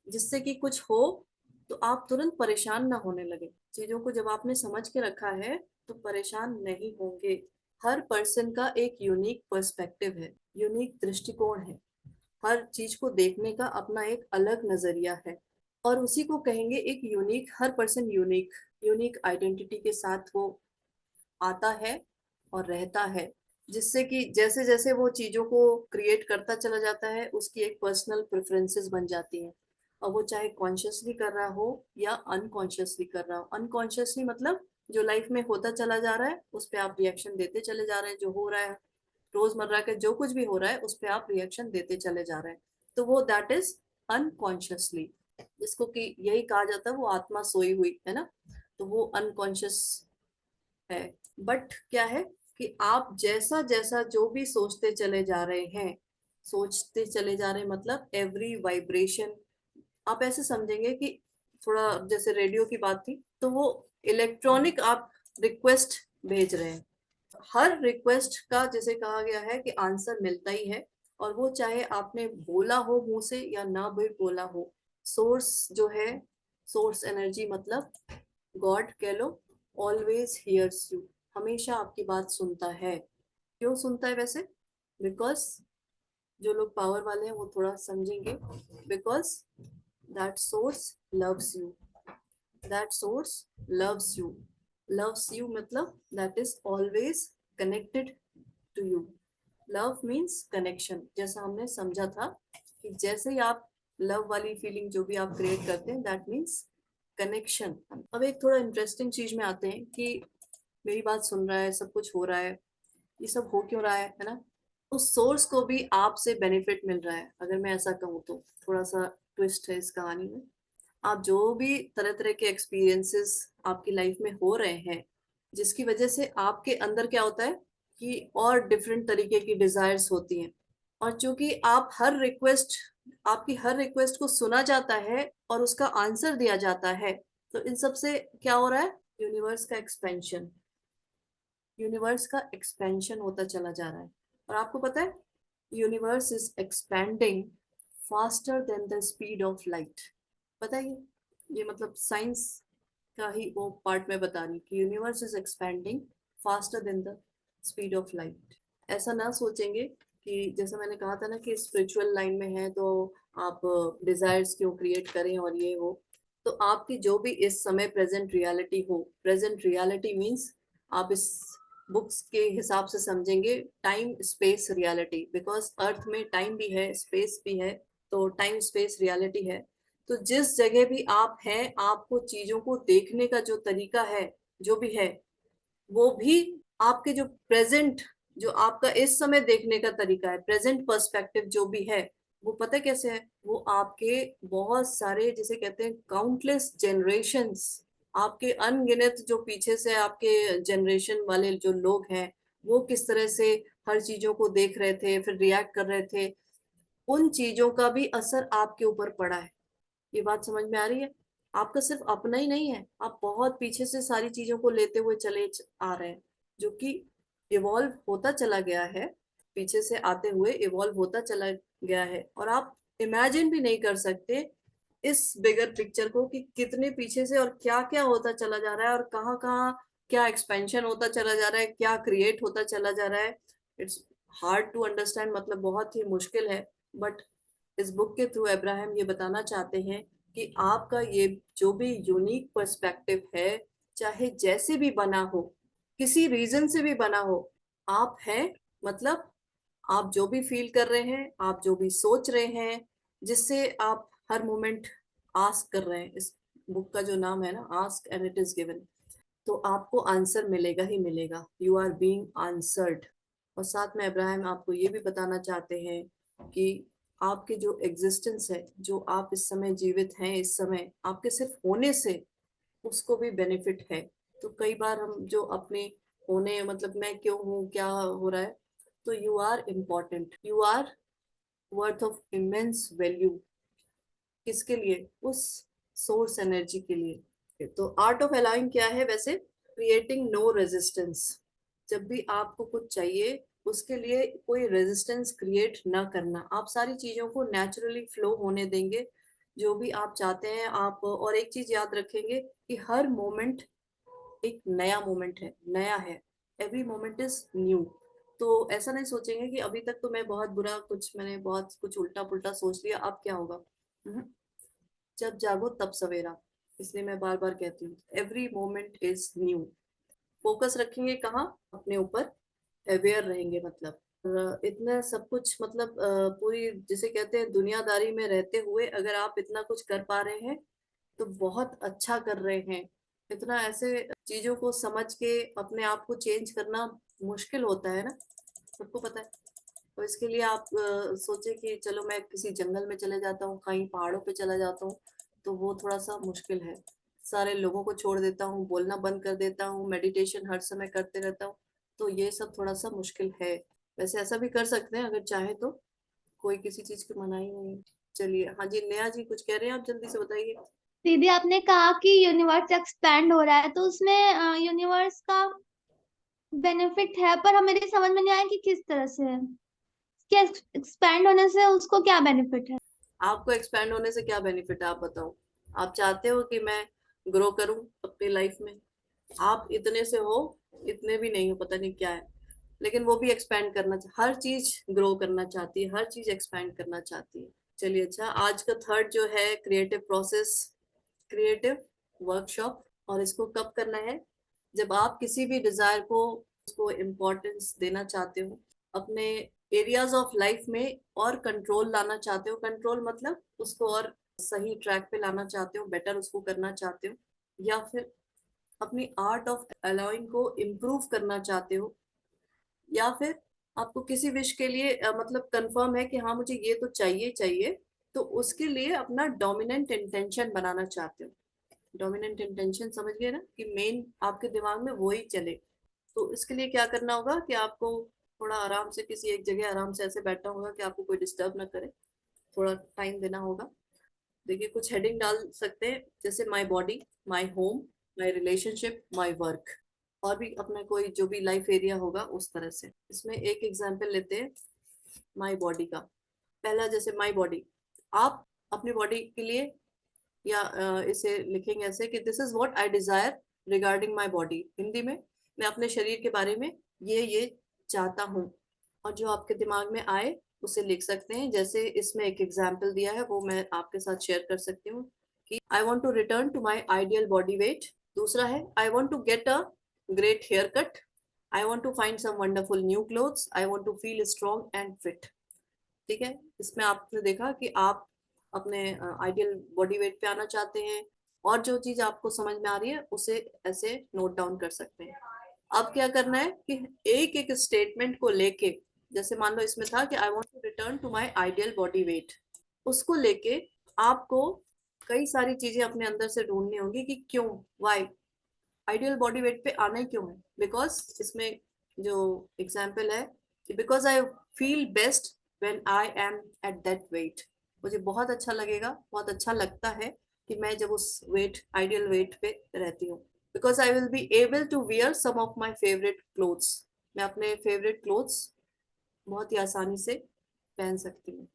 जिससे कि कुछ हो तो आप तुरंत परेशान ना होने लगे। चीजों को जब आपने समझ के रखा है तो परेशान नहीं होंगे। हर पर्सन का एक यूनिक पर्सपेक्टिव है, यूनिक दृष्टिकोण है। हर चीज को देखने का अपना एक अलग नजरिया है, और उसी को कहेंगे एक यूनिक। हर पर्सन यूनिक, यूनिक आइडेंटिटी के साथ वो आता है और रहता है, जिससे कि जैसे जैसे वो चीजों को क्रिएट करता चला जाता है उसकी एक पर्सनल प्रेफरेंसेस बन जाती हैं। और वो चाहे कॉन्शियसली कर रहा हो या अनकॉन्शियसली कर रहा हो। अनकॉन्शियसली मतलब जो लाइफ में होता चला जा रहा है उस पर आप रिएक्शन देते चले जा रहे हैं, जो हो रहा है रोजमर्रा के, जो कुछ भी हो रहा है उस पर आप रिएक्शन देते चले जा रहे हैं, तो वो दैट इज अनकॉन्शियसली, जिसको कि यही कहा जाता है वो आत्मा सोई हुई है ना। तो वो अनकॉन्शियस है। बट क्या है कि आप जैसा जैसा जो भी सोचते चले जा रहे हैं, सोचते चले जा रहे हैं मतलब एवरी वाइब्रेशन, आप ऐसे समझेंगे कि थोड़ा जैसे रेडियो की बात थी, तो वो इलेक्ट्रॉनिक आप रिक्वेस्ट भेज रहे हैं। हर रिक्वेस्ट का जैसे कहा गया है कि आंसर मिलता ही है, और वो चाहे आपने बोला हो मुंह से या ना भी बोला हो। सोर्स जो है, सोर्स एनर्जी मतलब गॉड कह लो, ऑलवेज हियर्स यू, हमेशा आपकी बात सुनता है। क्यों सुनता है वैसे? बिकॉज जो लोग पावर वाले हैं वो थोड़ा समझेंगे। Because that source loves you, that source loves you, loves you मतलब that is always connected to you. Love means connection, जैसा हमने समझा था कि जैसे ही आप लव वाली फीलिंग जो भी आप क्रिएट करते हैं दैट मीन्स कनेक्शन। अब एक थोड़ा इंटरेस्टिंग चीज में आते हैं कि मेरी बात सुन रहा है, सब कुछ हो रहा है, ये सब हो क्यों रहा है ना। उस सोर्स को भी आपसे बेनिफिट मिल रहा है, अगर मैं ऐसा कहूँ तो। थोड़ा सा ट्विस्ट है इस कहानी में। आप जो भी तरह तरह के एक्सपीरियंसेस आपकी लाइफ में हो रहे हैं, जिसकी वजह से आपके अंदर क्या होता है कि और डिफरेंट तरीके की डिजायर्स होती हैं। और चूंकि आप हर रिक्वेस्ट, आपकी हर रिक्वेस्ट को सुना जाता है और उसका आंसर दिया जाता है, तो इन सब से क्या हो रहा है? यूनिवर्स का एक्सपेंशन, यूनिवर्स का एक्सपेंशन होता चला जा रहा है। और आपको पता है universe is expanding faster than the speed of light. पता है ये मतलब साइंस का ही वो पार्ट में बता रही कि universe is expanding faster than the speed of light. ऐसा ना सोचेंगे कि जैसा मैंने कहा था ना कि स्पिरिचुअल लाइन में है तो आप डिजायर्स क्यों क्रिएट करें और ये हो। तो आपकी जो भी इस समय प्रेजेंट रियलिटी हो, प्रेजेंट रियलिटी मीन्स आप इस बुक्स के हिसाब से समझेंगे टाइम स्पेस रियलिटी, बिकॉज अर्थ में टाइम भी है स्पेस भी है, तो टाइम स्पेस रियलिटी है। तो जिस जगह भी आप हैं, आपको चीजों को देखने का जो तरीका है, जो भी है, वो भी आपके जो प्रेजेंट, जो आपका इस समय देखने का तरीका है, प्रेजेंट पर्सपेक्टिव जो भी है, वो पता कैसे है? वो आपके बहुत सारे, जिसे कहते हैं काउंटलेस जनरेशंस, आपके अनगिनत जो पीछे से आपके जनरेशन वाले जो लोग हैं, वो किस तरह से हर चीजों को देख रहे थे, फिर रिएक्ट कर रहे थे, उन चीजों का भी असर आपके ऊपर पड़ा है। ये बात समझ में आ रही है? आपका सिर्फ अपना ही नहीं है, आप बहुत पीछे से सारी चीजों को लेते हुए आ रहे हैं, जो कि इवॉल्व होता चला गया है, पीछे से आते हुए इवॉल्व होता चला गया है, और आप इमेजिन भी नहीं कर सकते इस बिगर पिक्चर को कि कितने पीछे से और क्या क्या होता चला जा रहा है, और कहाँ कहाँ क्या एक्सपेंशन होता चला जा रहा है, क्या क्रिएट होता चला जा रहा है। इट्स हार्ड टू अंडरस्टैंड, मतलब बहुत ही मुश्किल है। बट इस बुक के थ्रू अब्राहम ये बताना चाहते हैं कि आपका ये जो भी यूनिक पर्सपेक्टिव है, चाहे जैसे भी बना हो, किसी रीजन से भी बना हो, आप हैं, मतलब आप जो भी फील कर रहे हैं, आप जो भी सोच रहे हैं, जिससे आप हर मोमेंट आस्क कर रहे हैं, इस बुक का जो नाम है ना, ask and it is given, तो आपको आंसर मिलेगा ही मिलेगा। You are being answered. और साथ में अब्राहम आपको ये भी बताना चाहते हैं कि आपके जो एग्जिस्टेंस है, जो आप इस समय जीवित हैं, इस समय आपके सिर्फ होने से उसको भी बेनिफिट है। तो कई बार हम जो अपने होने, मतलब मैं क्यों हूँ, क्या हो रहा है, तो you are important, you are worth of immense value. किसके लिए? उस सोर्स एनर्जी के लिए। तो आर्ट ऑफ अलाउइंग क्या है वैसे? Creating no resistance. जब भी आपको कुछ चाहिए, उसके लिए कोई रेजिस्टेंस क्रिएट ना करना, आप सारी चीजों को नेचुरली फ्लो होने देंगे, जो भी आप चाहते हैं आप। और एक चीज याद रखेंगे कि हर मोमेंट एक नया मोमेंट है, नया है, एवरी मोमेंट इज न्यू। तो ऐसा नहीं सोचेंगे कि अभी तक तो मैं बहुत बुरा कुछ, मैंने बहुत कुछ उल्टा पुल्टा सोच लिया, अब क्या होगा। जब जागो तब सवेरा। इसलिए मैं बार बार कहती हूँ, every moment is new. Focus रखेंगे कहाँ? अपने ऊपर अवेयर रहेंगे, मतलब इतना सब कुछ, मतलब पूरी जिसे कहते हैं दुनियादारी में रहते हुए अगर आप इतना कुछ कर पा रहे हैं तो बहुत अच्छा कर रहे हैं। इतना ऐसे चीजों को समझ के अपने आप को चेंज करना मुश्किल होता है ना, सबको पता है। तो इसके लिए आप सोचे कि चलो मैं किसी जंगल में चले जाता हूँ, कहीं पहाड़ों पे चला जाता हूँ, तो वो थोड़ा सा मुश्किल है। सारे लोगों को छोड़ देता हूँ, बोलना बंद कर देता हूँ, मेडिटेशन हर समय करते रहता हूँ, तो ये सब थोड़ा सा मुश्किल है। वैसे ऐसा भी कर सकते हैं अगर चाहे तो, कोई किसी चीज की मनाही नहीं है। चलिए, हाँ जी, नेहा जी कुछ कह रहे हैं, आप जल्दी से बताइए। दीदी आपने कहा कि यूनिवर्स एक्सपैंड हो रहा है, तो उसमें यूनिवर्स का बेनिफिट है, पर हमें ये समझ में नहीं आया कि किस तरह से है, क्या एक्सपैंड होने से उसको क्या बेनिफिट है। आपको एक्सपैंड होने से क्या बेनिफिट है, आप बताओ। आप चाहते हो कि मैं ग्रो करूं अपनी लाइफ में? आप इतने से हो, इतने भी नहीं हो, पता नहीं क्या है, लेकिन वो भी एक्सपैंड करना हर चीज ग्रो करना चाहती है, हर चीज एक्सपैंड करना चाहती है। चलिए, अच्छा, आज का थर्ड जो है क्रिएटिव प्रोसेस, क्रिएटिव वर्कशॉप। और इसको कब करना है? जब आप किसी भी डिजायर को, उसको इम्पोर्टेंस देना चाहते हो, अपने एरियाज ऑफ लाइफ में और कंट्रोल लाना चाहते हो, कंट्रोल मतलब उसको और सही ट्रैक पे लाना चाहते हो, बेटर उसको करना चाहते हो, या फिर अपनी आर्ट ऑफ अलाउइंग को इम्प्रूव करना चाहते हो, या फिर आपको किसी विश के लिए मतलब कंफर्म है कि हाँ मुझे ये तो चाहिए चाहिए, तो उसके लिए अपना डोमिनेंट इंटेंशन बनाना चाहते हो। डोमिनेंट इंटेंशन समझ गए ना, कि मेन आपके दिमाग में वो ही चले। तो इसके लिए क्या करना होगा कि आपको थोड़ा आराम से किसी एक जगह आराम से ऐसे बैठना होगा कि आपको कोई डिस्टर्ब ना करे, थोड़ा टाइम देना होगा। देखिए, कुछ हेडिंग डाल सकते हैं, जैसे my body, my home, my relationship, my work, और भी अपना कोई जो भी लाइफ एरिया होगा उस तरह से। इसमें एक एग्जाम्पल लेते हैं माई बॉडी का। पहला, जैसे माई बॉडी, आप अपनी बॉडी के लिए, या इसे लिखेंगे ऐसे कि this is what I Dzire regarding my body. Hindi में, मैं अपने शरीर के बारे में ये चाहता हूँ। और जो आपके दिमाग में आए उसे लिख सकते हैं। जैसे इसमें एक एग्जाम्पल दिया है, वो मैं आपके साथ शेयर कर सकती हूँ कि I want to return to my ideal body weight. दूसरा है, I want to get a great haircut. I want to find some wonderful new clothes. I want to feel strong and fit. ठीक है, इसमें आपने देखा कि आप अपने आइडियल बॉडी वेट पे आना चाहते हैं, और जो चीज आपको समझ में आ रही है उसे ऐसे नोट डाउन कर सकते हैं। अब क्या करना है कि एक एक स्टेटमेंट को लेके, जैसे मान लो इसमें था कि I want to return to my ideal body weight, उसको लेके आपको कई सारी चीजें अपने अंदर से ढूंढनी होगी कि क्यों, वाई आइडियल बॉडी वेट पे आना ही क्यों है। बिकॉज इसमें जो एग्जाम्पल है कि because I feel best when I am at that weight, मुझे बहुत अच्छा लगेगा, बहुत अच्छा लगता है कि मैं जब उस वेट, आइडियल वेट पे रहती हूँ। Because I will be able to wear some of my favourite clothes, मैं अपने फेवरेट क्लोथ्स बहुत ही आसानी से पहन सकती हूँ।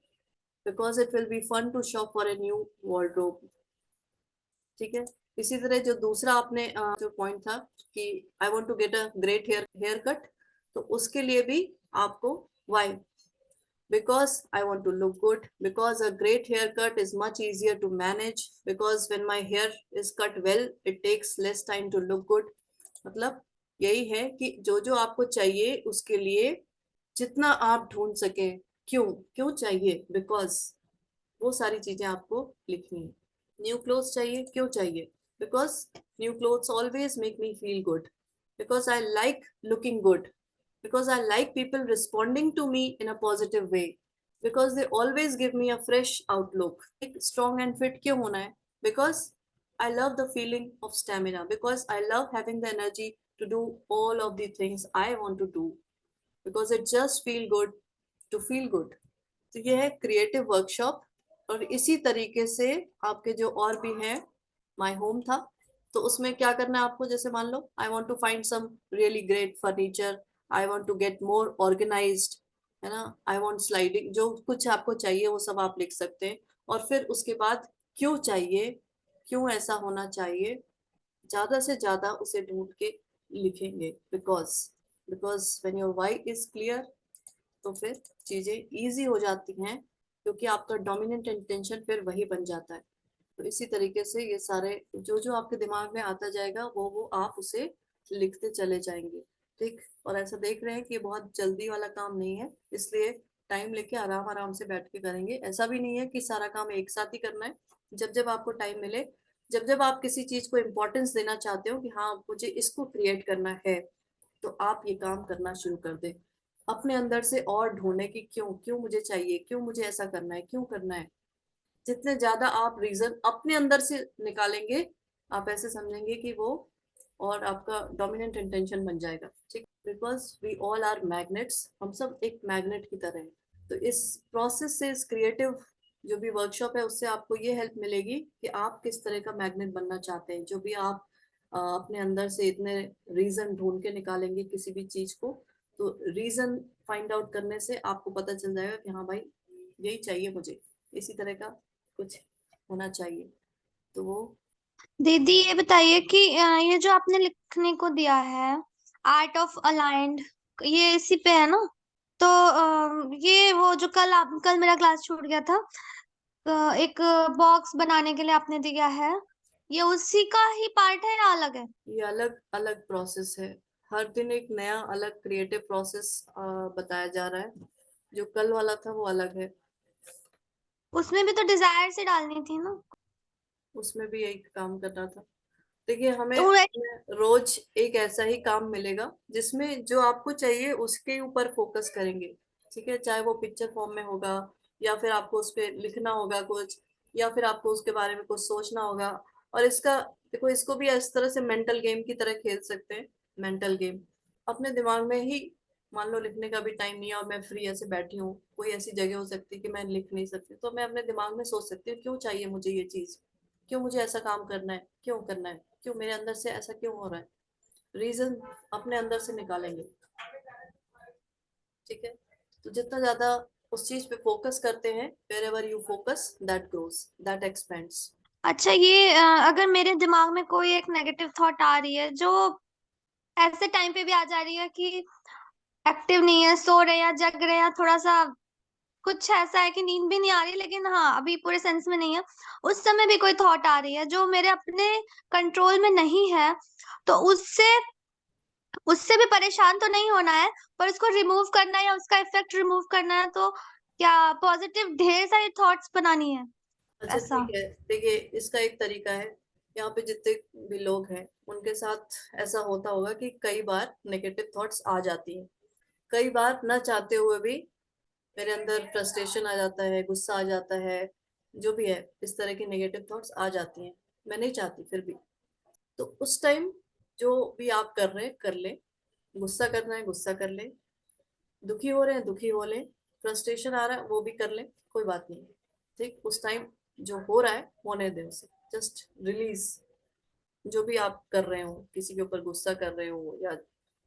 Because it will be fun to shop for a new wardrobe. ठीक है। इसी तरह जो दूसरा आपने जो पॉइंट था कि I want to get a great haircut, तो उसके लिए भी आपको why, because I want to look good, because a great haircut is much easier to manage, because when my hair is cut well it takes less time to look good। मतलब यही है कि जो जो आपको चाहिए उसके लिए जितना आप ढूंढ सके, क्यों क्यों चाहिए, बिकॉज वो सारी चीजें आपको लिखनी है। न्यू क्लोथ्स चाहिए, क्यों चाहिए, because new clothes always make me feel good, because I like looking good, because I like people responding to me in a positive way, because they always give me a fresh outlook। Strong and fit क्यों होना है, because I love the feeling of stamina, because I love having the energy to do all of the things I want to do, because it just feel good to feel good। तो ये है creative workshop. और इसी तरीके से आपके जो और भी हैं, माय होम था, तो उसमें क्या करना है आपको, जैसे मान लो I want to find some really great furniture, I want to get more organised, है ना, आई वांट स्लाइडिंग, जो कुछ आपको चाहिए वो सब आप लिख सकते हैं। और फिर उसके बाद क्यों चाहिए, क्यों ऐसा होना चाहिए, ज्यादा से ज्यादा उसे ढूंढ के लिखेंगे। Because because when your why is clear, तो फिर चीजें इजी हो जाती हैं, क्योंकि आपका डोमिनेंट इंटेंशन फिर वही बन जाता है। तो इसी तरीके से ये सारे जो जो आपके दिमाग में आता जाएगा वो आप उसे लिखते चले जाएंगे। ठीक। और ऐसा देख रहे हैं कि ये बहुत जल्दी वाला काम नहीं है, इसलिए टाइम लेके आराम आराम से बैठ के करेंगे। ऐसा भी नहीं है कि सारा काम एक साथ ही करना है। जब जब आपको टाइम मिले, जब जब आप किसी चीज को इम्पोर्टेंस देना चाहते हो कि हाँ मुझे इसको क्रिएट करना है, तो आप ये काम करना शुरू कर दें, अपने अंदर से और ढूंढे कि क्यों क्यों मुझे चाहिए, क्यों मुझे ऐसा करना है, क्यों करना है। जितने ज्यादा आप रीजन अपने अंदर से निकालेंगे, आप ऐसे समझेंगे कि वो और आपका डोमिनेंट इंटेंशन बन जाएगा। ठीक। Because we all are magnets, हम सब एक मैग्नेट की तरह हैं। तो इस प्रोसेस से, इस क्रिएटिव जो भी वर्कशॉप है, उससे आपको ये हेल्प मिलेगी कि आप किस तरह का मैग्नेट बनना चाहते हैं। जो भी आप अपने अंदर से इतने रीजन ढूंढ के निकालेंगे किसी भी चीज को, तो रीजन फाइंड आउट करने से आपको पता चल जाएगा कि हाँ भाई यही चाहिए मुझे, इसी तरह का कुछ होना चाहिए। तो वो दीदी ये बताइए कि ये जो आपने लिखने को दिया है, आर्ट ऑफ अलाइंड, ये इसी पे है ना? तो ये वो जो कल मेरा क्लास छूट गया था, एक बॉक्स बनाने के लिए आपने दिया है, ये उसी का ही पार्ट है या अलग है? ये अलग अलग प्रोसेस है। हर दिन एक नया अलग क्रिएटिव प्रोसेस बताया जा रहा है। जो कल वाला था वो अलग है। उसमें भी तो डिजायर से डालनी थी ना? उसमें भी यही काम करना था। देखिए हमें तो रोज एक ऐसा ही काम मिलेगा जिसमें जो आपको चाहिए उसके ऊपर फोकस करेंगे। ठीक है, चाहे वो पिक्चर फॉर्म में होगा, या फिर आपको उस पर लिखना होगा कुछ, या फिर आपको उसके बारे में कुछ सोचना होगा। और इसका देखो, इसको भी इस तरह से मेंटल गेम की तरह खेल सकते हैं। मेंटल गेम अपने दिमाग में ही, मान लो लिखने का भी टाइम नहीं है और मैं फ्री ऐसे बैठी हूँ, कोई ऐसी जगह हो सकती है कि मैं लिख नहीं सकती, तो मैं अपने दिमाग में सोच सकती हूँ क्यों चाहिए मुझे ये चीज, क्यों मुझे ऐसा काम करना है, क्यों करना है, क्यों मेरे अंदर से ऐसा क्यों हो रहा है। रीजन अपने अंदर से निकालेंगे। ठीक है। तो जितना ज्यादा उस चीज पे फोकस करते हैं, wherever you focus that grows, that expands। अच्छा, ये अगर मेरे दिमाग में कोई एक नेगेटिव थॉट आ रही है जो ऐसे टाइम पे भी आ जा रही है कि एक्टिव नहीं है, सो रहे या जग रहे या थोड़ा सा कुछ ऐसा है कि नींद भी नहीं आ रही, लेकिन हाँ अभी पूरे सेंस में नहीं है, उस समय भी कोई थॉट आ रही है जो मेरे अपने कंट्रोल में नहीं है, तो उससे उससे भी परेशान तो नहीं होना है, पर उसको रिमूव करना है या उसका इफेक्ट रिमूव करना है, तो क्या पॉजिटिव ढेर सारी थॉट्स बनानी है? अच्छा ऐसा? ठीक है, देखिए इसका एक तरीका है, यहाँ पे जितने भी लोग हैं उनके साथ ऐसा होता होगा कि कई बार नेगेटिव थॉट्स आ जाती हैं, कई बार न चाहते हुए भी मेरे अंदर फ्रस्ट्रेशन आ जाता है, गुस्सा आ जाता है, जो भी है इस तरह की नेगेटिव थॉट्स आ जाती हैं, मैं नहीं चाहती फिर भी। तो उस टाइम जो भी आप कर रहे हैं कर ले, गुस्सा करना है गुस्सा कर ले, दुखी हो रहे हैं दुखी हो ले, फ्रस्ट्रेशन आ रहा है वो भी कर ले, कोई बात नहीं। ठीक, उस टाइम जो हो रहा है होने दे उसे, जस्ट रिलीज। जो भी आप कर रहे हो, किसी के ऊपर गुस्सा कर रहे हो या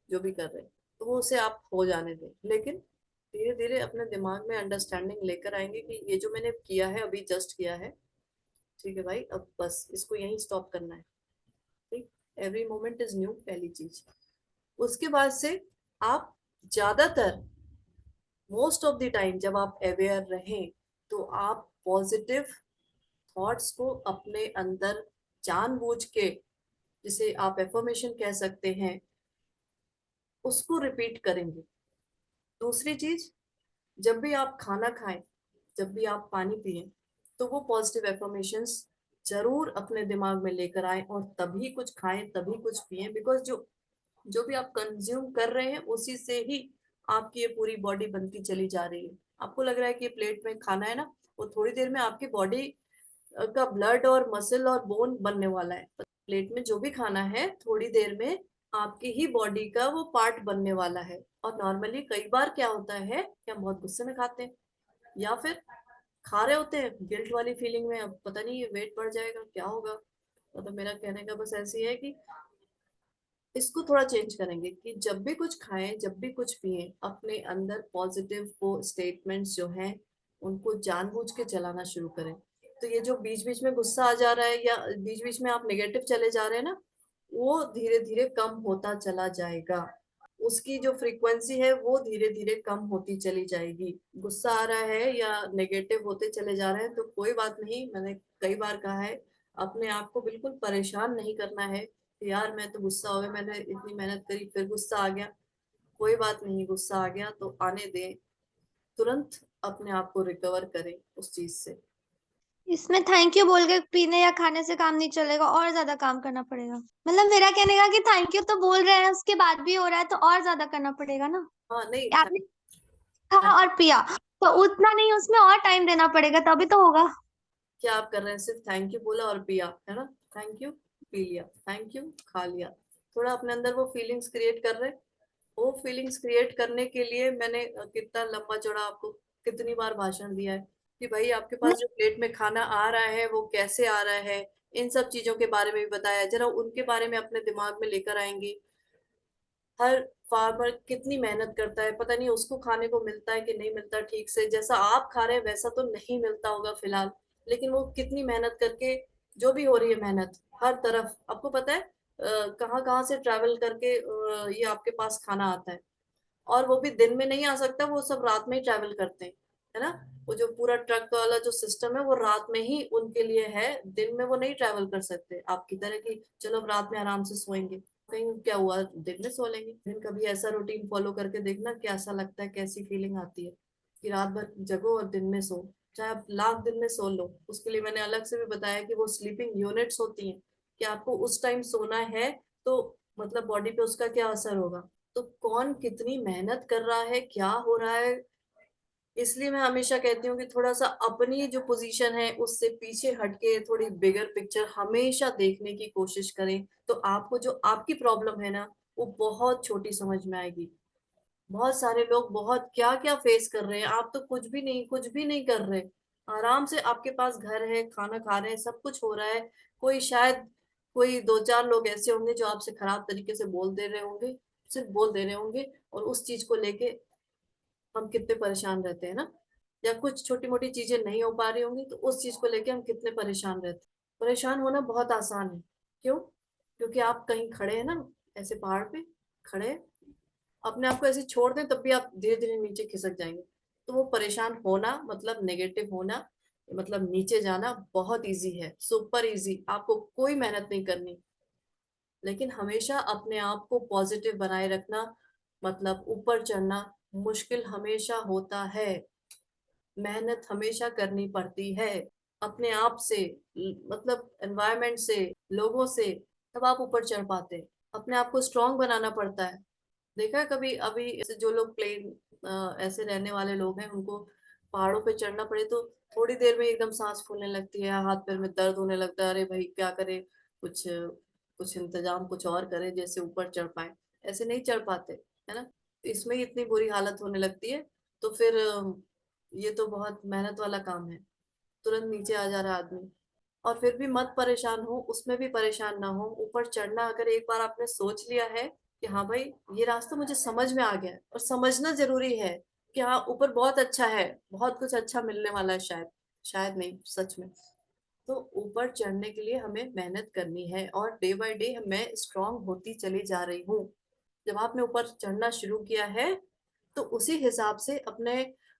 जो भी कर रहे हो, तो वो उसे आप हो जाने दें, लेकिन धीरे धीरे अपने दिमाग में अंडरस्टैंडिंग लेकर आएंगे कि ये जो मैंने किया है अभी जस्ट किया है, ठीक है भाई, अब बस इसको यहीं स्टॉप करना है। ठीक, एवरी मोमेंट इज न्यू, पहली चीज। उसके बाद से आप ज्यादातर मोस्ट ऑफ द टाइम जब आप अवेयर रहें तो आप पॉजिटिव थॉट्स को अपने अंदर जानबूझ के, जिसे आप एफर्मेशन कह सकते हैं, उसको रिपीट करेंगे। दूसरी चीज, जब भी आप खाना खाएं, जब भी आप पानी पिएं, तो वो पॉजिटिव एफर्मेशंस जरूर अपने दिमाग में लेकर आए और तभी कुछ खाएं तभी कुछ पिएं, बिकॉज जो जो भी आप कंज्यूम कर रहे हैं उसी से ही आपकी ये पूरी बॉडी बनती चली जा रही है। आपको लग रहा है कि प्लेट में खाना है ना, वो थोड़ी देर में आपकी बॉडी का ब्लड और मसल और बोन बनने वाला है। प्लेट में जो भी खाना है थोड़ी देर में आपकी ही बॉडी का वो पार्ट बनने वाला है। और नॉर्मली कई बार क्या होता है कि हम बहुत गुस्से में खाते हैं या फिर खा रहे होते हैं गिल्ट वाली फीलिंग में, अब पता नहीं ये वेट बढ़ जाएगा क्या होगा। मतलब मेरा कहने का बस ऐसी है कि इसको थोड़ा चेंज करेंगे कि जब भी कुछ खाएं जब भी कुछ पिएं, अपने अंदर पॉजिटिव वो स्टेटमेंट्स जो हैं उनको जानबूझ के चलाना शुरू करें। तो ये जो बीच बीच में गुस्सा आ जा रहा है या बीच बीच में आप नेगेटिव चले जा रहे हैं ना, वो धीरे धीरे कम होता चला जाएगा। उसकी जो फ्रीक्वेंसी है वो धीरे धीरे कम होती चली जाएगी। गुस्सा आ रहा है या नेगेटिव होते चले जा रहे हैं तो कोई बात नहीं, मैंने कई बार कहा है, अपने आप को बिल्कुल परेशान नहीं करना है कि यार मैं तो गुस्सा हो गया, मैंने इतनी मेहनत करी फिर गुस्सा आ गया। कोई बात नहीं, गुस्सा आ गया तो आने दें, तुरंत अपने आप को रिकवर करें उस चीज से। इसमें थैंक यू बोल के पीने या खाने से काम नहीं चलेगा, और ज्यादा काम करना पड़ेगा। मतलब मेरा कहने का कि थैंक यू तो बोल रहे हैं, उसके बाद भी हो रहा है तो और ज्यादा करना पड़ेगा ना। हाँ नहीं, आपने खा और पिया तो उतना नहीं, उसमें और टाइम देना पड़ेगा तभी तो होगा। क्या आप कर रहे हैं, सिर्फ थैंक यू बोला और पिया है ना, थैंक यू पी लिया, थैंक यू खा लिया। थोड़ा अपने अंदर वो फीलिंग्स क्रिएट कर रहे हैं। वो फीलिंग्स क्रिएट करने के लिए मैंने कितना लंबा चौड़ा आपको कितनी बार भाषण दिया है कि भाई आपके पास जो प्लेट में खाना आ रहा है वो कैसे आ रहा है, इन सब चीजों के बारे में भी बताया, जरा उनके बारे में अपने दिमाग में लेकर आएंगे। हर फार्मर कितनी मेहनत करता है, पता नहीं उसको खाने को मिलता है कि नहीं मिलता ठीक से, जैसा आप खा रहे हैं वैसा तो नहीं मिलता होगा फिलहाल, लेकिन वो कितनी मेहनत करके, जो भी हो रही है मेहनत हर तरफ, आपको पता है कहाँ कहाँ से ट्रैवल करके ये आपके पास खाना आता है। और वो भी दिन में नहीं आ सकता, वो सब रात में ही ट्रैवल करते हैं, है ना। वो जो पूरा ट्रक वाला जो सिस्टम है वो रात में ही उनके लिए है, दिन में वो नहीं ट्रैवल कर सकते आपकी तरह की चलो अब रात में आराम से सोएंगे, कहीं क्या हुआ दिन में सो लेंगे। दिन कभी ऐसा रूटीन फॉलो करके देखना कैसा लगता है, कैसी फीलिंग आती है कि रात भर जगो और दिन में सो, चाहे आप लाख दिन में सो लो। उसके लिए मैंने अलग से भी बताया कि वो स्लीपिंग यूनिट्स होती हैं कि आपको उस टाइम सोना है तो मतलब बॉडी पे उसका क्या असर होगा। तो कौन कितनी मेहनत कर रहा है, क्या हो रहा है, इसलिए मैं हमेशा कहती हूँ कि थोड़ा सा अपनी जो पोजीशन है उससे पीछे हटके थोड़ी बिगर पिक्चर हमेशा देखने की कोशिश करें, तो आपको जो आपकी प्रॉब्लम है ना वो बहुत छोटी समझ में आएगी। बहुत सारे लोग बहुत क्या क्या फेस कर रहे हैं, आप तो कुछ भी नहीं कर रहे, आराम से आपके पास घर है, खाना खा रहे हैं, सब कुछ हो रहा है। कोई शायद कोई दो चार लोग ऐसे होंगे जो आपसे खराब तरीके से बोल दे रहे होंगे, सिर्फ बोल दे रहे होंगे, और उस चीज को लेके हम कितने परेशान रहते हैं ना। या कुछ छोटी मोटी चीजें नहीं हो पा रही होंगी तो उस चीज को लेके हम कितने परेशान रहते हैं। परेशान होना बहुत आसान है, क्यों? क्योंकि आप कहीं खड़े हैं ना, ऐसे पहाड़ पे खड़े हैं, अपने आप को ऐसे छोड़ दें तब भी आप धीरे धीरे नीचे खिसक जाएंगे। तो वो परेशान होना मतलब नेगेटिव होना मतलब नीचे जाना बहुत इजी है, सुपर इजी, आपको कोई मेहनत नहीं करनी। लेकिन हमेशा अपने आप को पॉजिटिव बनाए रखना, मतलब ऊपर चढ़ना मुश्किल हमेशा होता है, मेहनत हमेशा करनी पड़ती है। अपने आप से, मतलब एनवायरनमेंट से, लोगों से, तब आप ऊपर चढ़ पाते हैं। अपने आप को स्ट्रांग बनाना पड़ता है। देखा है कभी, अभी ऐसे जो लोग प्लेन ऐसे रहने वाले लोग हैं, उनको पहाड़ों पे चढ़ना पड़े तो थोड़ी देर में एकदम सांस फूलने लगती है, हाथ पैर में दर्द होने लगता है, अरे भाई क्या करे, कुछ कुछ इंतजाम कुछ और करे जैसे ऊपर चढ़ पाए। ऐसे नहीं चढ़ पाते, है ना। इसमें ही इतनी बुरी हालत होने लगती है। तो फिर ये तो बहुत मेहनत वाला काम है, तुरंत नीचे आ जा रहा है आदमी। और फिर भी मत परेशान हो, उसमें भी परेशान ना हो। ऊपर चढ़ना अगर एक बार आपने सोच लिया है कि हाँ भाई ये रास्ता मुझे समझ में आ गया है, और समझना जरूरी है कि हाँ ऊपर बहुत अच्छा है, बहुत कुछ अच्छा मिलने वाला है, शायद, शायद नहीं, सच में। तो ऊपर चढ़ने के लिए हमें मेहनत करनी है, और डे बाय डे मैं स्ट्रांग होती चली जा रही हूँ। जब आपने ऊपर चढ़ना शुरू किया है तो उसी हिसाब से अपने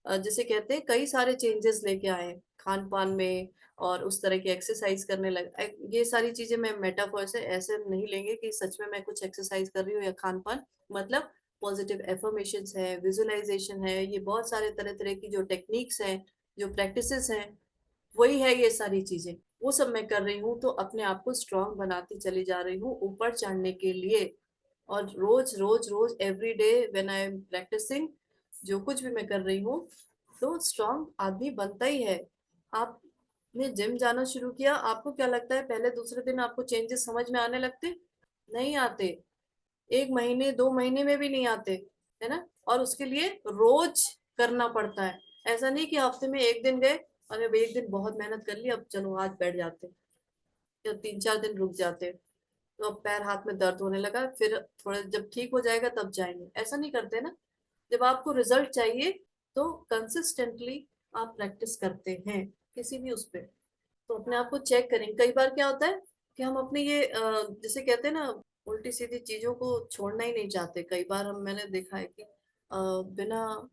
जैसे कहते हैं कई सारे चेंजेस लेके आए खान पान में, और उस तरह की एक्सरसाइज करने लगे। ये सारी चीजें मैं मेटाफर से ऐसे नहीं लेंगे कि सच में मैं कुछ एक्सरसाइज कर रही हूँ या खान पान, मतलब पॉजिटिव एफर्मेशंस है, विजुअलाइजेशन है, ये बहुत सारे तरह तरह की जो टेक्निक्स हैं, जो प्रैक्टिसेस हैं, वही है ये सारी चीजें, वो सब मैं कर रही हूँ। तो अपने आप को स्ट्रांग बनाती चली जा रही हूँ ऊपर चढ़ने के लिए। और रोज रोज रोज every day when I am practising, जो कुछ भी मैं कर रही हूँ, तो स्ट्रांग आदमी बनता ही है। आपने जिम जाना शुरू किया, आपको क्या लगता है पहले दूसरे दिन आपको चेंजेस समझ में आने लगते? नहीं आते। 1 महीने 2 महीने में भी नहीं आते, है ना। और उसके लिए रोज करना पड़ता है। ऐसा नहीं कि हफ्ते में एक दिन गए, अरे अब एक दिन बहुत मेहनत कर ली, अब चलो आज बैठ जाते, या 3 4 दिन रुक जाते, तो अब पैर हाथ में दर्द होने लगा, फिर थोड़ा जब ठीक हो जाएगा तब जाएंगे, ऐसा नहीं करते ना। जब आपको रिजल्ट चाहिए तो कंसिस्टेंटली आप प्रैक्टिस करते हैं किसी भी उस पे। तो अपने आप को चेक करें। कई बार क्या होता है कि हम अपने ये जैसे कहते हैं ना, उल्टी सीधी चीजों को छोड़ना ही नहीं चाहते। कई बार हम, मैंने देखा है कि बिना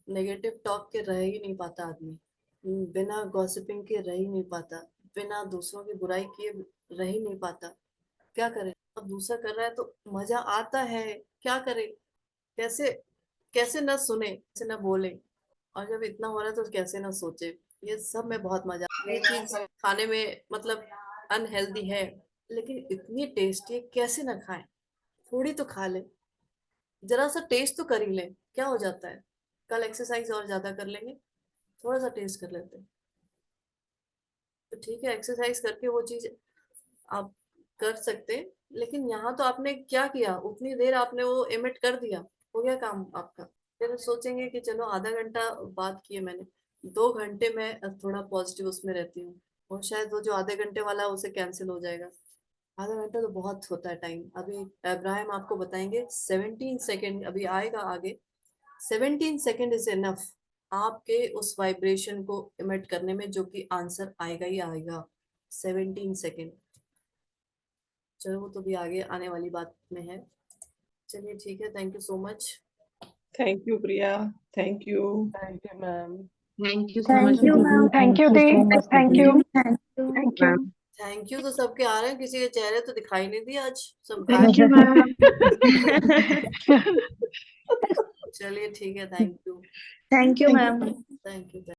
नेगेटिव टॉक के रह ही नहीं पाता आदमी, बिना गॉसिपिंग के रह ही नहीं पाता, बिना दूसरों की बुराई किए रह ही नहीं पाता। क्या करें, अब दूसरा कर रहा है तो मजा आता है, क्या करें, कैसे, कैसे ना सुने, कैसे ना बोले, और जब इतना हो रहा है तो कैसे ना सोचे। ये सब में बहुत मजा, ये चीज खाने में मतलब अनहेल्दी है, लेकिन इतनी टेस्टी है, कैसे ना खाएं। थोड़ी तो खा ले, जरा सा टेस्ट तो कर ही ले, क्या हो जाता है। कल एक्सरसाइज और ज्यादा कर लेंगे, थोड़ा सा टेस्ट कर लेते हैं, तो ठीक है, एक्सरसाइज करके वो चीज आप कर सकते हैं। लेकिन यहाँ तो आपने क्या किया, उतनी देर आपने वो एमिट कर दिया, हो गया काम आपका। फिर सोचेंगे कि चलो आधा घंटा बात किए मैंने, 2 घंटे में थोड़ा पॉजिटिव उसमें रहती हूँ, और शायद वो जो आधे घंटे वाला है उसे कैंसिल हो जाएगा। आधा घंटा तो बहुत होता है टाइम। अभी इब्राहिम आपको बताएंगे 17 सेकेंड, अभी आएगा आगे। 17 सेकेंड इज इनफ आपके उस वाइब्रेशन को इमिट करने में, जो कि आंसर आएगा ही आएगा। 17 सेकेंड, चलो वो तो भी आगे आने वाली बात में है। चलिए ठीक है, thank you so much. Thank you Priya, thank you. Thank you ma'am. Thank you so much thank you ma'am. Thank you the, thank you thank you. Thank you. Thank you तो सबके आ रहे हैं, किसी के चेहरे तो दिखाई नहीं दिए आज सबके। Thank you ma'am. चलिए ठीक है, thank you. Thank you Thank you. Ma'am. Thank you.